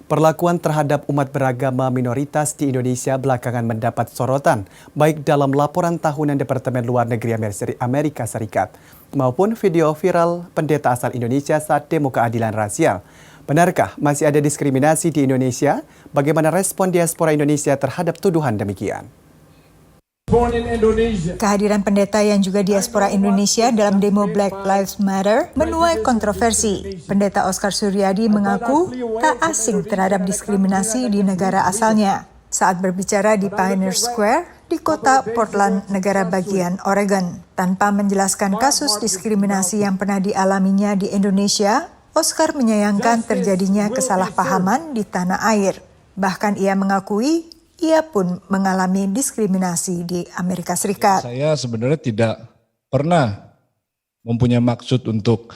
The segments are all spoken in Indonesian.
Perlakuan terhadap umat beragama minoritas di Indonesia belakangan mendapat sorotan, baik dalam laporan tahunan Departemen Luar Negeri Amerika Serikat maupun video viral pendeta asal Indonesia saat demo keadilan rasial. Benarkah masih ada diskriminasi di Indonesia? Bagaimana respon diaspora Indonesia terhadap tuduhan demikian? Kehadiran pendeta yang juga diaspora Indonesia dalam demo Black Lives Matter menuai kontroversi. Pendeta Oscar Suryadi mengaku tak asing terhadap diskriminasi di negara asalnya saat berbicara di Pioneer Square di kota Portland, negara bagian Oregon. Tanpa menjelaskan kasus diskriminasi yang pernah dialaminya di Indonesia, Oscar menyayangkan terjadinya kesalahpahaman di tanah air. Bahkan ia mengakui ia pun mengalami diskriminasi di Amerika Serikat. Saya sebenarnya tidak pernah mempunyai maksud untuk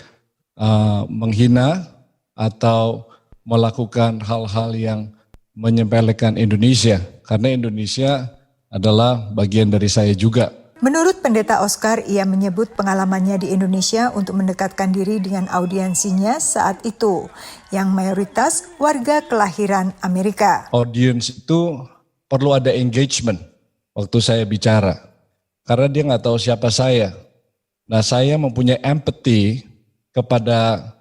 menghina atau melakukan hal-hal yang menyepelekan Indonesia. Karena Indonesia adalah bagian dari saya juga. Menurut pendeta Oscar, ia menyebut pengalamannya di Indonesia untuk mendekatkan diri dengan audiensinya saat itu, yang mayoritas warga kelahiran Amerika. Audiens itu perlu ada engagement waktu saya bicara, karena dia nggak tahu siapa saya. Nah, saya mempunyai empathy kepada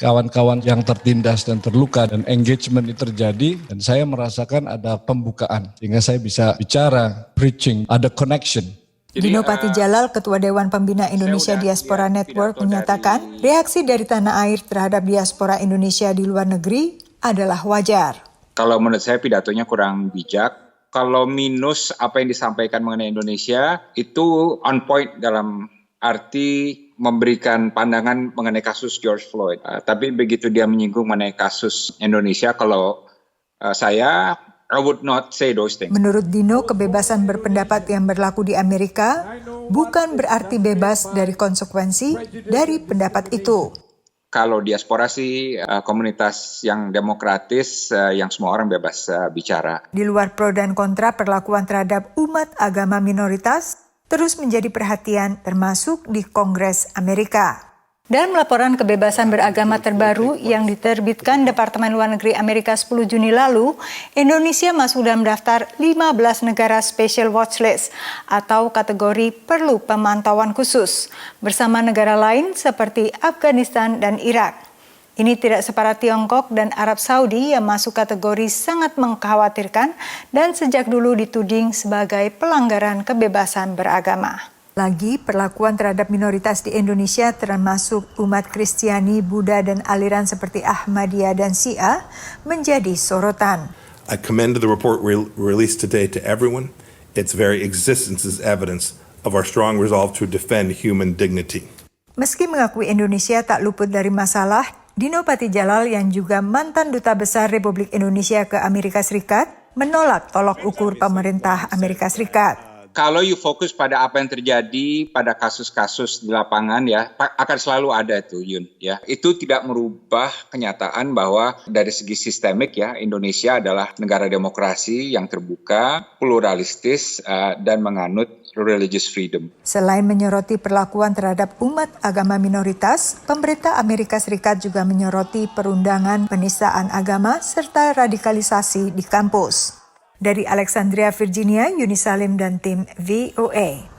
kawan-kawan yang tertindas dan terluka, dan engagement itu terjadi, dan saya merasakan ada pembukaan, sehingga saya bisa bicara, preaching, ada connection. Dino Patijalal, Ketua Dewan Pembina Indonesia Diaspora Network, menyatakan reaksi dari tanah air terhadap diaspora Indonesia di luar negeri adalah wajar. Kalau menurut saya pidatonya kurang bijak. Kalau minus apa yang disampaikan mengenai Indonesia itu on point dalam arti memberikan pandangan mengenai kasus George Floyd. Tapi begitu dia menyinggung mengenai kasus Indonesia, kalau I would not say those things. Menurut Dino, kebebasan berpendapat yang berlaku di Amerika bukan berarti bebas dari konsekuensi dari pendapat itu. Kalau diaspora sih komunitas yang demokratis, yang semua orang bebas bicara. Di luar pro dan kontra, perlakuan terhadap umat agama minoritas terus menjadi perhatian termasuk di Kongres Amerika. Dalam laporan kebebasan beragama terbaru yang diterbitkan Departemen Luar Negeri Amerika 10 Juni lalu, Indonesia masuk dalam daftar 15 negara Special Watchlist atau kategori perlu pemantauan khusus, bersama negara lain seperti Afghanistan dan Irak. Ini tidak separah Tiongkok dan Arab Saudi yang masuk kategori sangat mengkhawatirkan dan sejak dulu dituding sebagai pelanggaran kebebasan beragama. Lagi, perlakuan terhadap minoritas di Indonesia termasuk umat Kristiani, Buddha, dan aliran seperti Ahmadiyah dan Syiah menjadi sorotan. I commend the report released today to everyone. Its very existence is evidence of our strong resolve to defend human dignity. Meski mengakui Indonesia tak luput dari masalah, Dino Patijalal yang juga mantan Duta Besar Republik Indonesia ke Amerika Serikat menolak tolok ukur pemerintah Amerika Serikat. Kalau you fokus pada apa yang terjadi pada kasus-kasus di lapangan ya, akan selalu ada itu, Yun. Ya, itu tidak merubah kenyataan bahwa dari segi sistemik ya, Indonesia adalah negara demokrasi yang terbuka, pluralistis, dan menganut religious freedom. Selain menyoroti perlakuan terhadap umat agama minoritas, pemerintah Amerika Serikat juga menyoroti perundangan penistaan agama serta radikalisasi di kampus. Dari Alexandria, Virginia, Yuni Salim dan tim VOA.